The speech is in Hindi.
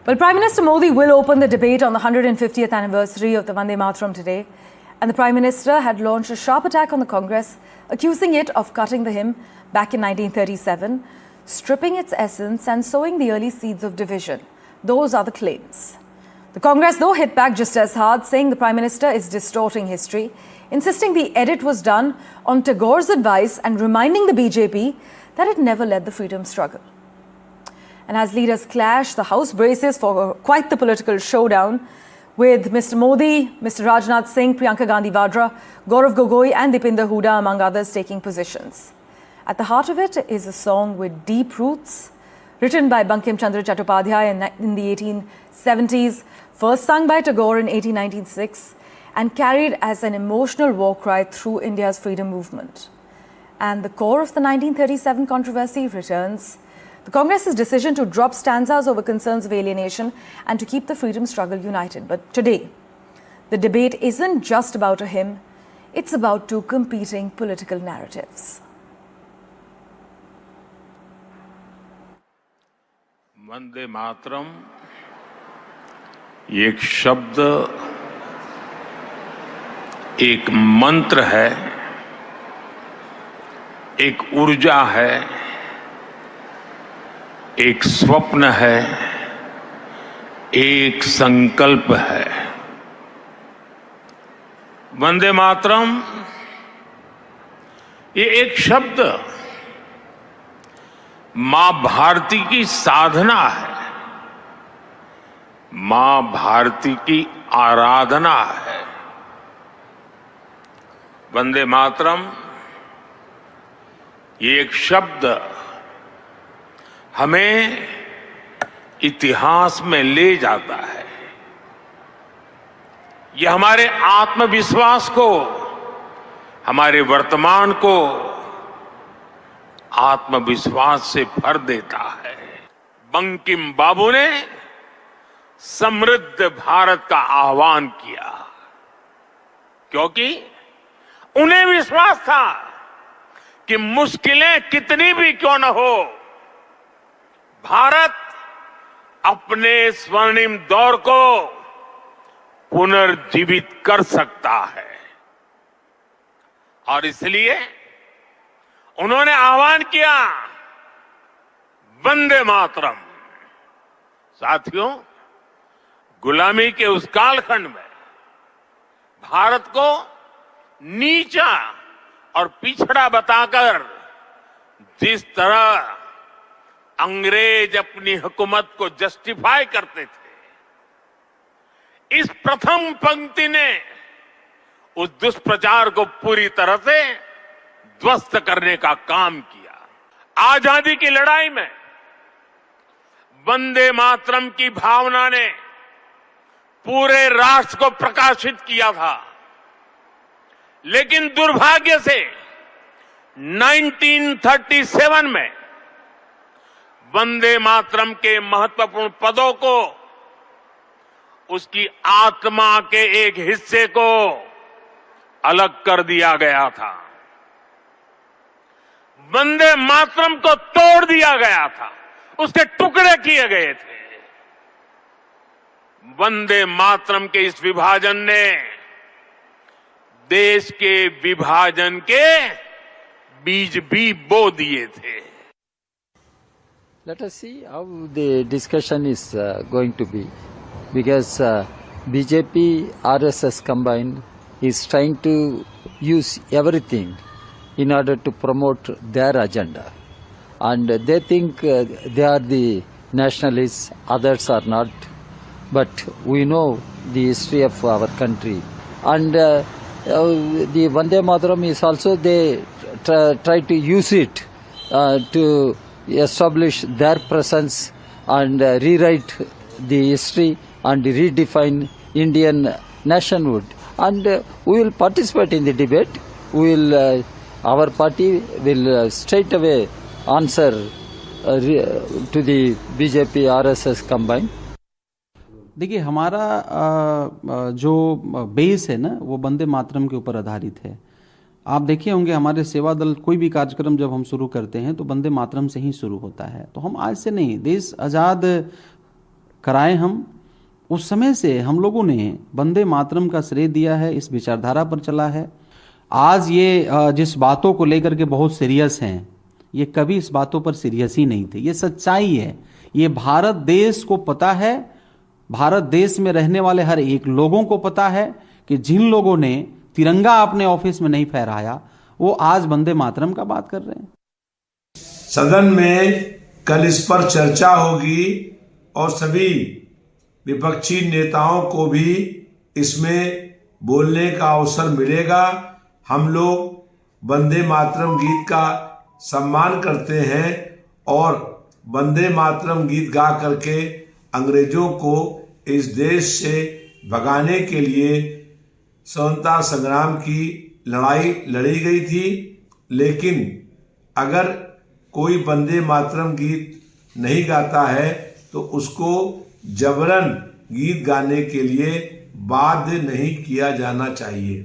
Well, Prime Minister Modi will open the debate on the 150th anniversary of the Vande Mataram today. And the Prime Minister had launched a sharp attack on the Congress, accusing it of cutting the hymn back in 1937, stripping its essence and sowing the early seeds of division. Those are the claims. The Congress, though, hit back just as hard, saying the Prime Minister is distorting history, insisting the edit was done on Tagore's advice and reminding the BJP that it never led the freedom struggle. And as leaders clash, the House braces for quite the political showdown, with Mr. Modi, Mr. Rajnath Singh, Priyanka Gandhi Vadra, Gaurav Gogoi and Dipinder Hooda, among others, taking positions. At the heart of it is a song with deep roots, written by Bankim Chandra Chattopadhyay in the 1870s, first sung by Tagore in 1896, and carried as an emotional war cry through India's freedom movement. And the core of the 1937 controversy returns: the Congress's decision to drop stanzas over concerns of alienation and to keep the freedom struggle united. But today, the debate isn't just about a hymn, it's about two competing political narratives. Vande Mataram एक शब्द, एक मंत्र है, एक ऊर्जा है, एक स्वप्न है, एक संकल्प है। वंदे मातरम ये एक शब्द मां भारती की साधना है, मां भारती की आराधना है। वंदे मातरम ये एक शब्द हमें इतिहास में ले जाता है। ये हमारे आत्मविश्वास को, हमारे वर्तमान को आत्मविश्वास से भर देता है। बंकिम बाबू ने समृद्ध भारत का आह्वान किया, क्योंकि उन्हें विश्वास था कि मुश्किलें कितनी भी क्यों न हो, भारत अपने स्वर्णिम दौर को पुनर्जीवित कर सकता है। और इसलिए उन्होंने आह्वान किया, वंदे मातरम। साथियों, गुलामी के उस कालखंड में भारत को नीचा और पिछड़ा बताकर जिस तरह अंग्रेज अपनी हुकूमत को जस्टिफाई करते थे, इस प्रथम पंक्ति ने उस दुष्प्रचार को पूरी तरह से ध्वस्त करने का काम किया। आजादी की लड़ाई में वंदे मातरम की भावना ने पूरे राष्ट्र को प्रकाशित किया था, लेकिन दुर्भाग्य से 1937 में वंदे मातरम के महत्वपूर्ण पदों को, उसकी आत्मा के एक हिस्से को अलग कर दिया गया था। वंदे मातरम को तोड़ दिया गया था, उसके टुकड़े किए गए थे। वंदे मातरम के इस विभाजन ने देश के विभाजन के बीज भी बो दिए थे। Let us see how the discussion is going to be, because BJP, RSS combined is trying to use everything in order to promote their agenda, and they think they are the nationalists, others are not, but we know the history of our country, and the Vande Mataram is also, they try to use it to establish their presence and rewrite the history and redefine Indian nationhood. And we will participate in the debate. We will, our party will straight away answer to the BJP RSS combined. देखिए, हमारा जो बेस है ना, वो वंदे मातरम के ऊपर आधारित है। आप देखे होंगे हमारे सेवा दल कोई भी कार्यक्रम जब हम शुरू करते हैं तो वंदे मातरम से ही शुरू होता है। तो हम आज से नहीं, देश आज़ाद कराएं हम। उस समय से हम लोगों ने वंदे मातरम का श्रेय दिया है, इस विचारधारा पर चला है। आज ये जिस बातों को लेकर के बहुत सीरियस हैं, ये कभी इस बातों पर सीरियस ही नहीं थे। ये सच्चाई है, ये भारत देश को पता है, भारत देश में रहने वाले हर एक लोगों को पता है कि जिन लोगों ने तिरंगा अपने ऑफिस में नहीं फहराया वो आज वंदे मातरम का बात कर रहे हैं। सदन में कल इस पर चर्चा होगी और सभी विपक्षी नेताओं को भी इसमें बोलने का अवसर मिलेगा। हम लोग वंदे मातरम गीत का सम्मान करते हैं और वंदे मातरम गीत गा करके अंग्रेजों को इस देश से भगाने के लिए स्वतंत्रता संग्राम की लड़ाई लड़ी गई थी। लेकिन अगर कोई वंदे मातरम गीत नहीं गाता है तो उसको जबरन गीत गाने के लिए बाध्य नहीं किया जाना चाहिए।